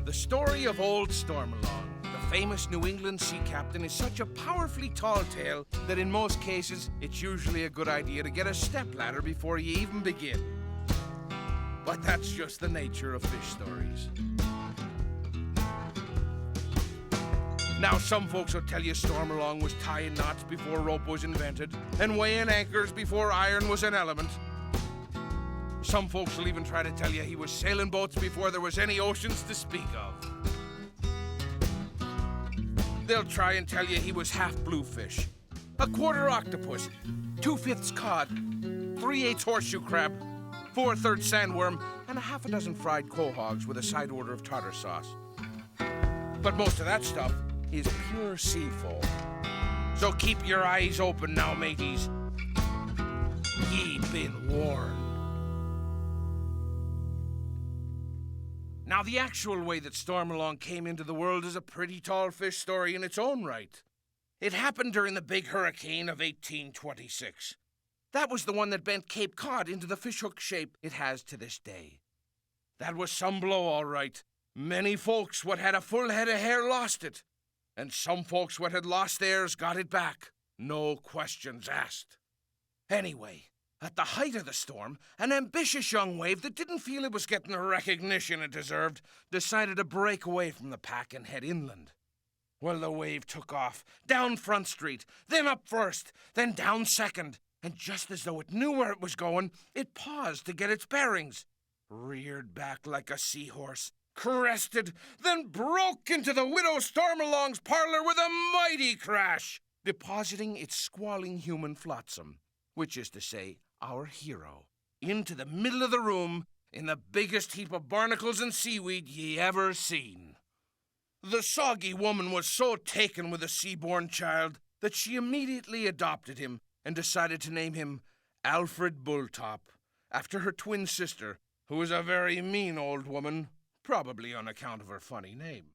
The story of old Stormalong, the famous New England sea captain, is such a powerfully tall tale that in most cases it's usually a good idea to get a stepladder before you even begin. But that's just the nature of fish stories. Now, some folks will tell you Stormalong was tying knots before rope was invented and weighing anchors before iron was an element. Some folks will even try to tell you he was sailing boats before there was any oceans to speak of. They'll try and tell you he was half bluefish, a quarter octopus, 2/5 cod, 3/8 horseshoe crab, 4/3 sandworm, and a half a dozen fried quahogs with a side order of tartar sauce. But most of that stuff is pure sea foam. So keep your eyes open now, mateys. Ye been warned. Now, the actual way that Stormalong came into the world is a pretty tall fish story in its own right. It happened during the big hurricane of 1826. That was the one that bent Cape Cod into the fishhook shape it has to this day. That was some blow, all right. Many folks what had a full head of hair lost it, and some folks what had lost theirs got it back. No questions asked. Anyway, at the height of the storm, an ambitious young wave that didn't feel it was getting the recognition it deserved decided to break away from the pack and head inland. Well, the wave took off, down Front Street, then up First, then down Second, and just as though it knew where it was going, it paused to get its bearings, reared back like a seahorse, crested, then broke into the widow Stormalong's parlor with a mighty crash, depositing its squalling human flotsam, which is to say, our hero, into the middle of the room in the biggest heap of barnacles and seaweed ye ever seen. The soggy woman was so taken with the sea-born child that she immediately adopted him and decided to name him Alfred Bulltop, after her twin sister, who was a very mean old woman, probably on account of her funny name.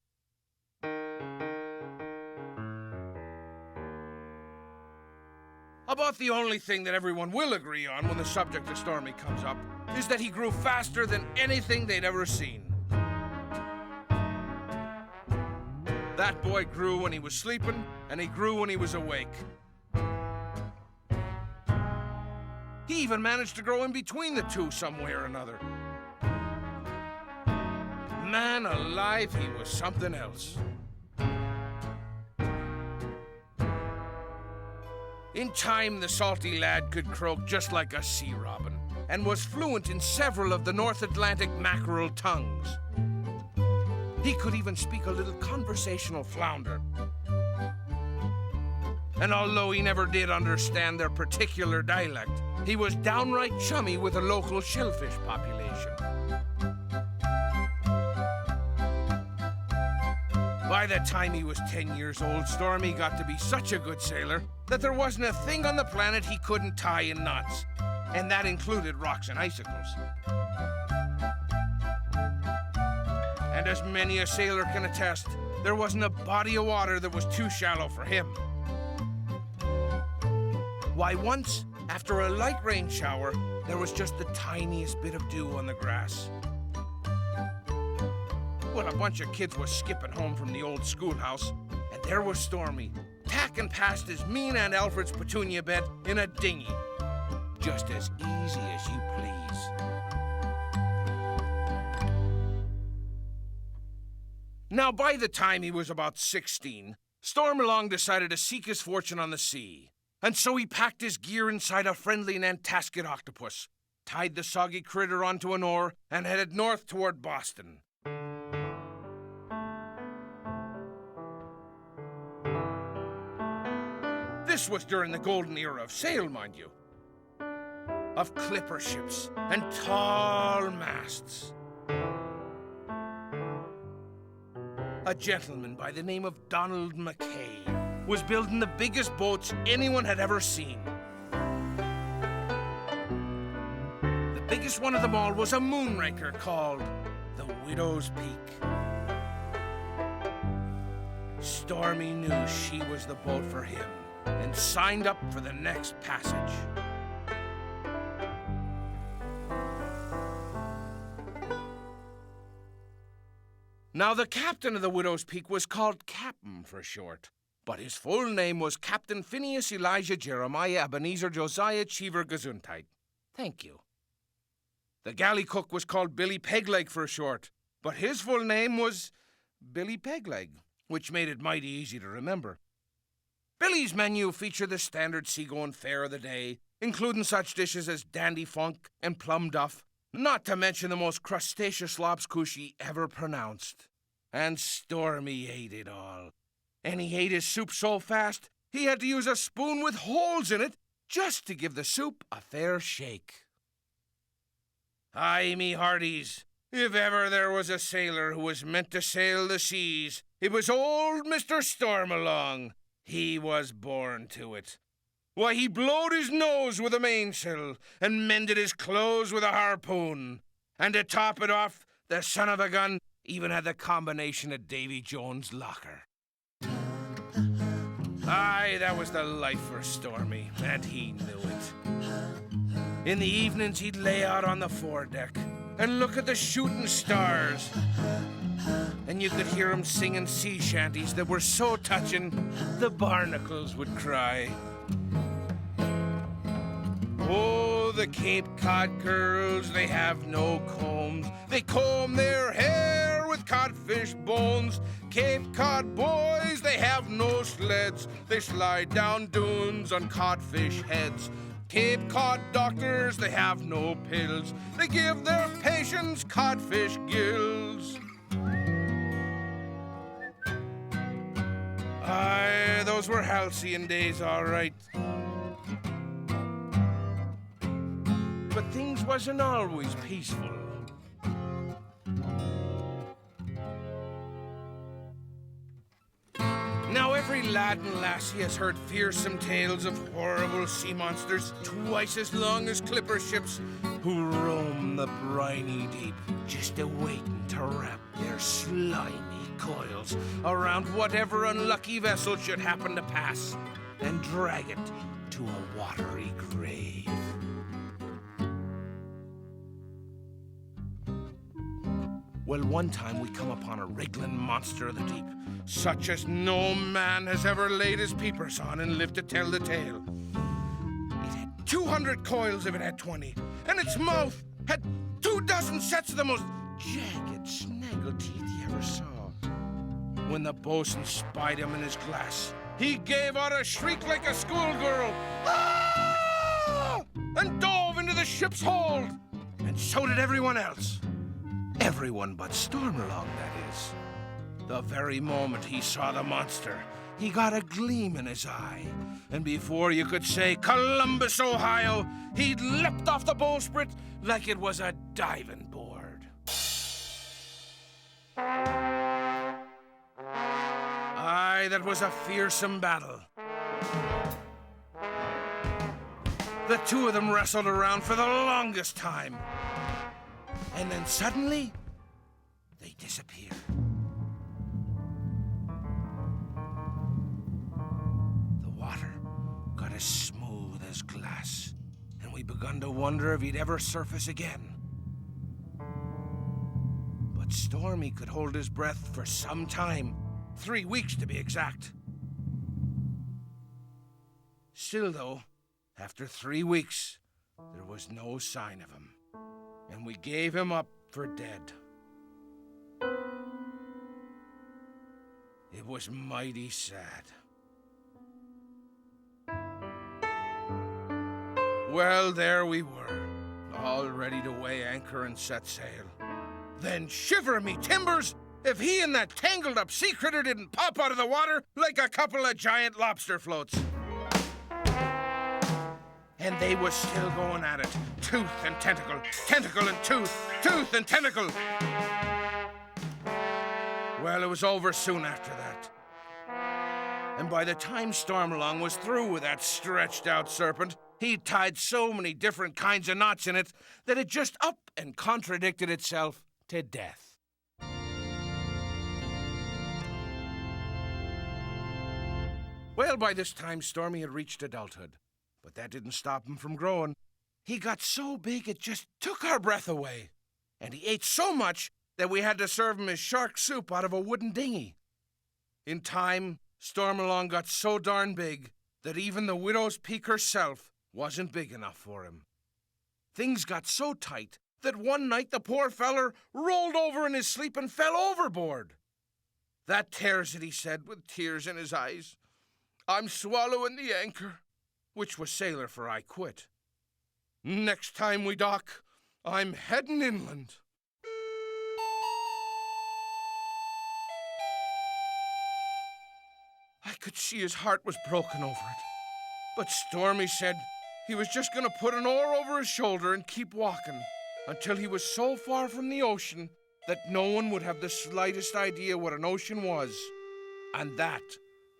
About the only thing that everyone will agree on when the subject of Stormy comes up is that he grew faster than anything they'd ever seen. That boy grew when he was sleeping, and he grew when he was awake. He even managed to grow in between the two some way or another. Man alive, he was something else. In time, the salty lad could croak just like a sea robin, and was fluent in several of the North Atlantic mackerel tongues. He could even speak a little conversational flounder. And although he never did understand their particular dialect, he was downright chummy with the local shellfish population. By the time he was 10 years old, Stormy got to be such a good sailor that there wasn't a thing on the planet he couldn't tie in knots, and that included rocks and icicles. And as many a sailor can attest, there wasn't a body of water that was too shallow for him. Why, once, after a light rain shower, there was just the tiniest bit of dew on the grass. Well, a bunch of kids was skipping home from the old schoolhouse, and there was Stormy, tacking past his mean Aunt Alfred's petunia bed in a dinghy. Just as easy as you please. Now, by the time he was about 16, Stormalong decided to seek his fortune on the sea. And so he packed his gear inside a friendly Nantasket octopus, tied the soggy critter onto an oar, and headed north toward Boston. This was during the golden era of sail, mind you. Of clipper ships and tall masts. A gentleman by the name of Donald Mackay was building the biggest boats anyone had ever seen. The biggest one of them all was a moonraker called the Widow's Peak. Stormy knew she was the boat for him and signed up for the next passage. Now, the captain of the Widow's Peak was called Captain for short, but his full name was Captain Phineas Elijah Jeremiah Ebenezer Josiah Cheever Gesundheit. Thank you. The galley cook was called Billy Pegleg for short, but his full name was Billy Pegleg, which made it mighty easy to remember. Billy's menu featured the standard seagoing fare of the day, including such dishes as dandy funk and plum duff, not to mention the most crustaceous lobscouse he ever pronounced. And Stormy ate it all. And he ate his soup so fast, he had to use a spoon with holes in it just to give the soup a fair shake. Aye, me hearties, if ever there was a sailor who was meant to sail the seas, it was old Mr. Stormalong. He was born to it. Why, he blowed his nose with a mainsail and mended his clothes with a harpoon. And to top it off, the son of a gun even had the combination of Davy Jones' locker. Aye, that was the life for Stormy, and he knew it. In the evenings, he'd lay out on the foredeck and look at the shooting stars. And you could hear him singing sea shanties that were so touching, the barnacles would cry. Oh, the Cape Cod girls, they have no combs. They comb their hair with codfish bones. Cape Cod boys, they have no sleds. They slide down dunes on codfish heads. Cape Cod doctors, they have no pills. They give their patients codfish gills. Aye, those were halcyon days, all right. But things wasn't always peaceful. Now every lad and lassie has heard fearsome tales of horrible sea monsters twice as long as clipper ships who roam the briny deep, just a-waiting to wrap their slimy coils around whatever unlucky vessel should happen to pass and drag it to a watery grave. Well, one time we come upon a wriggling monster of the deep, such as no man has ever laid his peepers on and lived to tell the tale. It had 200 coils if it had 20, and its mouth had 24 sets of the most jagged, snaggle teeth you ever saw. When the bosun spied him in his glass, he gave out a shriek like a schoolgirl, "Ah!" and dove into the ship's hold. And so did everyone else. Everyone but Stormalong, that is. The very moment he saw the monster, he got a gleam in his eye. And before you could say Columbus, Ohio, he'd leapt off the bowsprit like it was a diving board. Aye, that was a fearsome battle. The two of them wrestled around for the longest time. And then suddenly, they disappeared. The water got as smooth as glass, and we begun to wonder if he'd ever surface again. But Stormy could hold his breath for some time, 3 weeks to be exact. Still, though, after 3 weeks, there was no sign of him. And we gave him up for dead. It was mighty sad. Well, there we were, all ready to weigh anchor and set sail. Then shiver me timbers if he and that tangled up sea critter didn't pop out of the water like a couple of giant lobster floats. And they was still going at it. Tooth and tentacle, tentacle and tooth, tooth and tentacle. Well, it was over soon after that. And by the time Stormalong was through with that stretched-out serpent, he'd tied so many different kinds of knots in it that it just up and contradicted itself to death. Well, by this time, Stormy had reached adulthood. But that didn't stop him from growing. He got so big it just took our breath away. And he ate so much that we had to serve him his shark soup out of a wooden dinghy. In time, Stormalong got so darn big that even the widow's peak herself wasn't big enough for him. Things got so tight that one night the poor feller rolled over in his sleep and fell overboard. "That tears it," he said, with tears in his eyes. "I'm swallowing the anchor," which was sailor for I quit. "Next time we dock, I'm heading inland." I could see his heart was broken over it. But Stormy said he was just going to put an oar over his shoulder and keep walking until he was so far from the ocean that no one would have the slightest idea what an ocean was. And that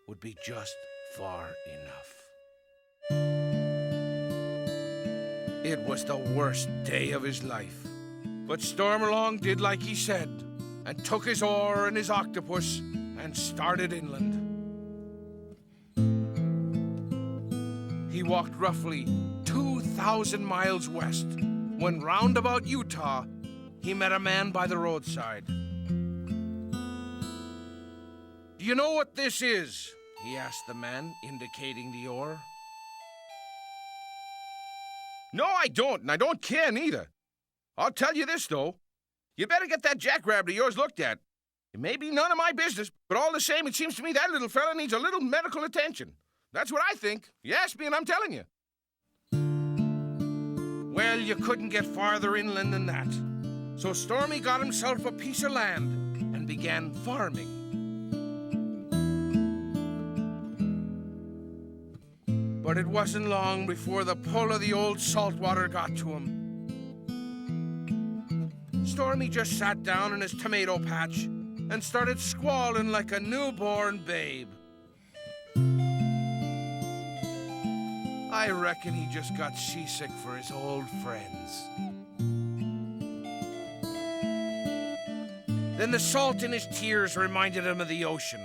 would be just far enough. It was the worst day of his life. But Stormalong did like he said and took his oar and his octopus and started inland. He walked roughly 2,000 miles west when round about Utah, he met a man by the roadside. "Do you know what this is?" he asked the man, indicating the oar. "No, I don't, and I don't care neither. I'll tell you this, though. You better get that jackrabbit of yours looked at. It may be none of my business, but all the same, it seems to me that little fella needs a little medical attention. That's what I think. You asked me, and I'm telling you." Well, you couldn't get farther inland than that. So Stormy got himself a piece of land and began farming. But it wasn't long before the pull of the old saltwater got to him. Stormy just sat down in his tomato patch and started squalling like a newborn babe. I reckon he just got seasick for his old friends. Then the salt in his tears reminded him of the ocean,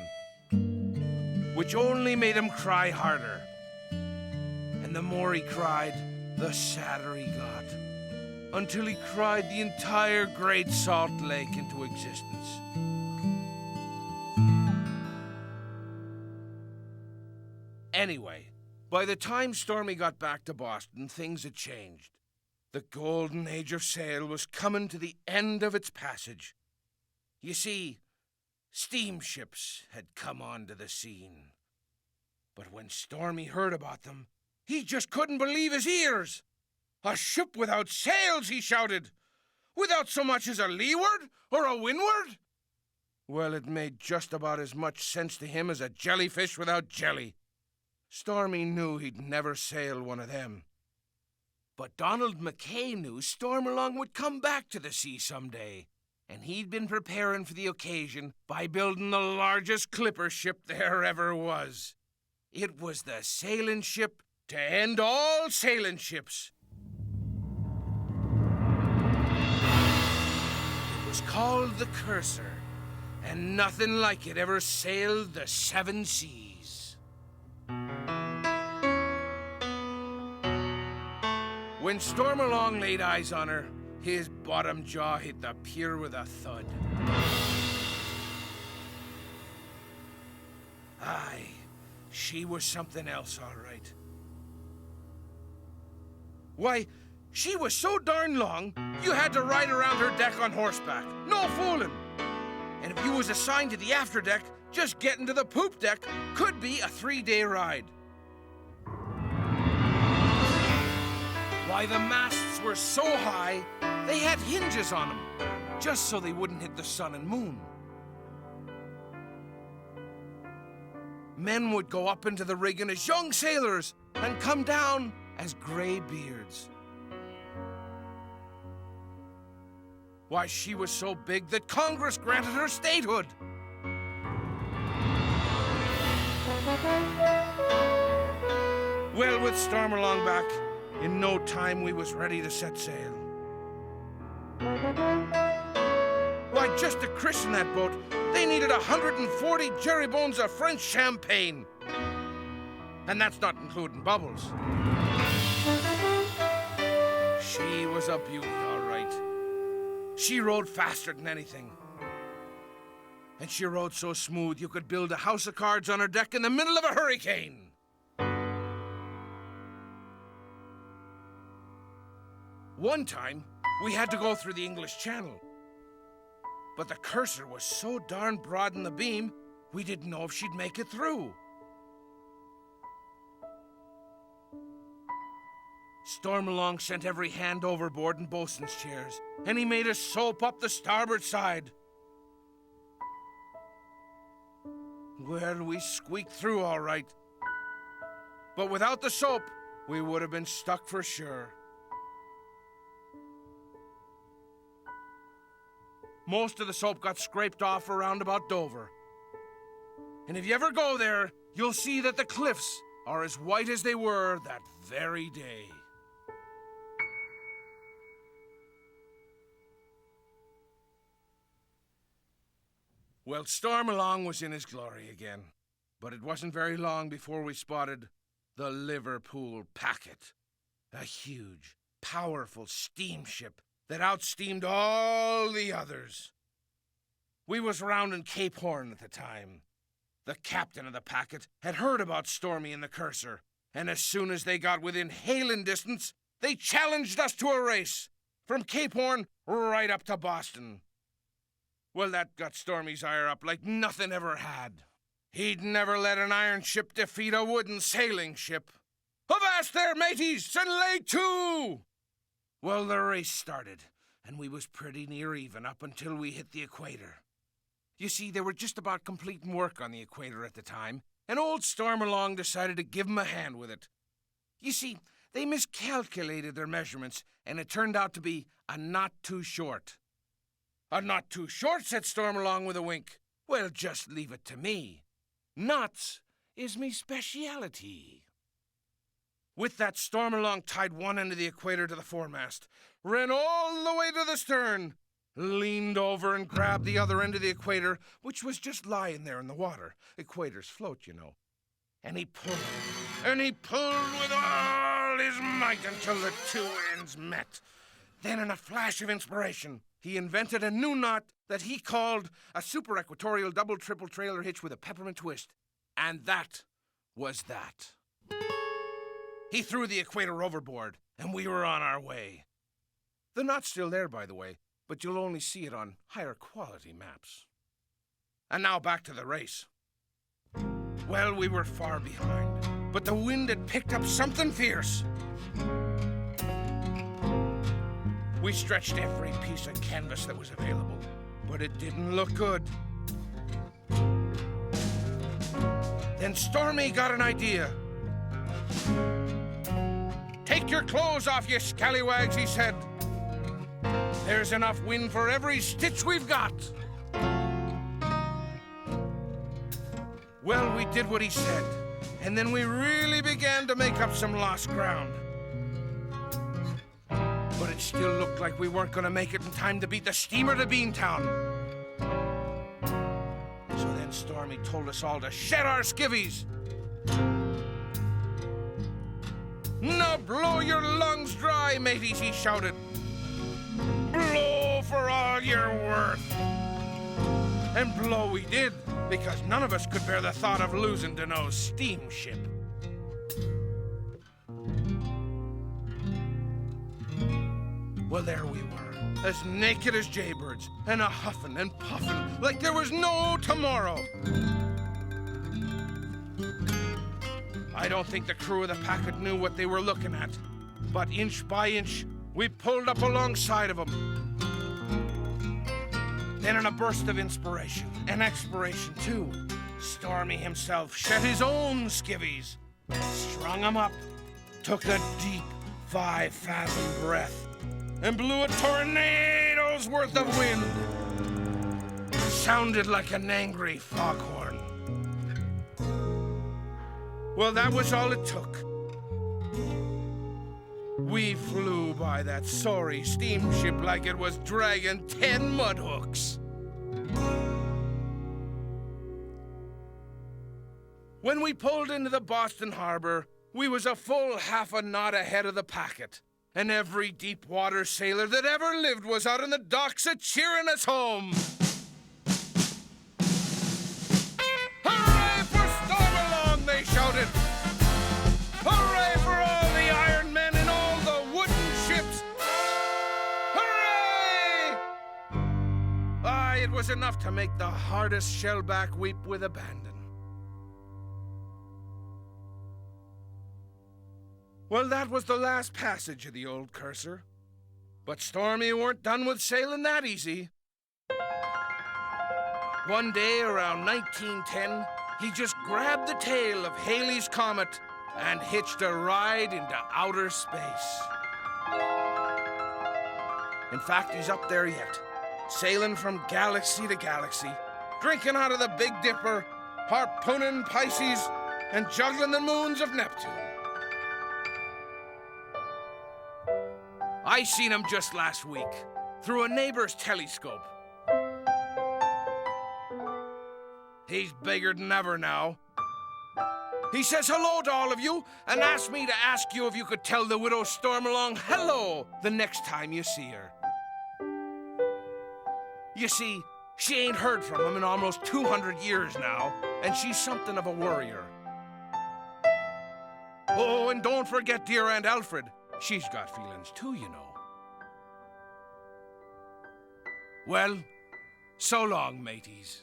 which only made him cry harder. And the more he cried, the sadder he got, until he cried the entire Great Salt Lake into existence. Anyway, by the time Stormy got back to Boston, things had changed. The golden age of sail was coming to the end of its passage. You see, steamships had come onto the scene. But when Stormy heard about them, he just couldn't believe his ears. "A ship without sails," he shouted. "Without so much as a leeward or a windward?" Well, it made just about as much sense to him as a jellyfish without jelly. Stormy knew he'd never sail one of them. But Donald McKay knew Stormalong would come back to the sea someday, and he'd been preparing for the occasion by building the largest clipper ship there ever was. It was the sailing ship to end all sailing ships. It was called the Cursor, and nothing like it ever sailed the 7 seas. When Stormalong laid eyes on her, his bottom jaw hit the pier with a thud. Aye, she was something else, all right. Why, she was so darn long, you had to ride around her deck on horseback. No fooling. And if you was assigned to the afterdeck, just getting to the poop deck could be a 3-day ride. Why, the masts were so high, they had hinges on them, just so they wouldn't hit the sun and moon. Men would go up into the rigging as young sailors and come down as gray beards. Why, she was so big that Congress granted her statehood. Well, with Stormalong back, in no time we was ready to set sail. Why, just to christen that boat, they needed 140 jerrybones of French champagne. And that's not including bubbles. She was a beauty, all right. She rode faster than anything. And she rode so smooth you could build a house of cards on her deck in the middle of a hurricane. One time, we had to go through the English Channel. But the Cursor was so darn broad in the beam, we didn't know if she'd make it through. Stormalong sent every hand overboard in bosun's chairs, and he made us soap up the starboard side. Well, we squeaked through all right. But without the soap, we would have been stuck for sure. Most of the soap got scraped off around about Dover. And if you ever go there, you'll see that the cliffs are as white as they were that very day. Well, Stormalong was in his glory again, but it wasn't very long before we spotted the Liverpool Packet, a huge, powerful steamship that outsteamed all the others. We was rounding Cape Horn at the time. The captain of the Packet had heard about Stormy and the Cursor, and as soon as they got within hailing distance, they challenged us to a race, from Cape Horn right up to Boston. Well, that got Stormy's ire up like nothing ever had. He'd never let an iron ship defeat a wooden sailing ship. Avast there, mateys, and lay to! Well, the race started, and we was pretty near even up until we hit the equator. You see, they were just about completing work on the equator at the time, and old Stormalong decided to give 'em a hand with it. You see, they miscalculated their measurements, and it turned out to be a knot too short. A knot too short, said Stormalong with a wink. Well, just leave it to me. Knots is me speciality. With that, Stormalong tied one end of the equator to the foremast, ran all the way to the stern, leaned over and grabbed the other end of the equator, which was just lying there in the water. Equators float, you know. And he pulled with all his might until the two ends met. Then, in a flash of inspiration, he invented a new knot that he called a super equatorial double triple trailer hitch with a peppermint twist. And that was that. He threw the equator overboard, and we were on our way. The knot's still there, by the way, but you'll only see it on higher quality maps. And now back to the race. Well, we were far behind, but the wind had picked up something fierce. We stretched every piece of canvas that was available, but it didn't look good. Then Stormy got an idea. Take your clothes off, you scallywags, he said. There's enough wind for every stitch we've got. Well, we did what he said, and then we really began to make up some lost ground. But it still looked like we weren't going to make it in time to beat the steamer to Beantown. So then Stormy told us all to shed our skivvies. Now blow your lungs dry, mateys, he shouted. Blow for all you're worth. And blow we did, because none of us could bear the thought of losing to no steamship. Well, there we were, as naked as jaybirds, and a-huffing and puffing like there was no tomorrow. I don't think the crew of the Packet knew what they were looking at, but inch by inch, we pulled up alongside of them. Then in a burst of inspiration, and expiration too, Stormy himself shed his own skivvies, strung 'em up, took a deep 5-fathom breath, and blew a tornado's worth of wind. Sounded like an angry foghorn. Well, that was all it took. We flew by that sorry steamship like it was dragging 10 mudhooks. When we pulled into the Boston harbor, we was a full half a knot ahead of the Packet, And every deep-water sailor that ever lived was out on the docks a-cheering us home. Hooray for Stormalong, they shouted. Hooray for all the iron men and all the wooden ships. Hooray! Aye, it was enough to make the hardest shellback weep with abandon. Well, that was the last passage of the old curser. But Stormy weren't done with sailing that easy. One day around 1910, he just grabbed the tail of Halley's Comet and hitched a ride into outer space. In fact, he's up there yet, sailing from galaxy to galaxy, drinking out of the Big Dipper, harpooning Pisces, and juggling the moons of Neptune. I seen him just last week, through a neighbor's telescope. He's bigger than ever now. He says hello to all of you, and asked me to ask you if you could tell the widow Stormalong hello the next time you see her. You see, she ain't heard from him in almost 200 years now, and she's something of a worrier. Oh, and don't forget dear Aunt Alfred. She's got feelings too, you know. Well, so long, mateys.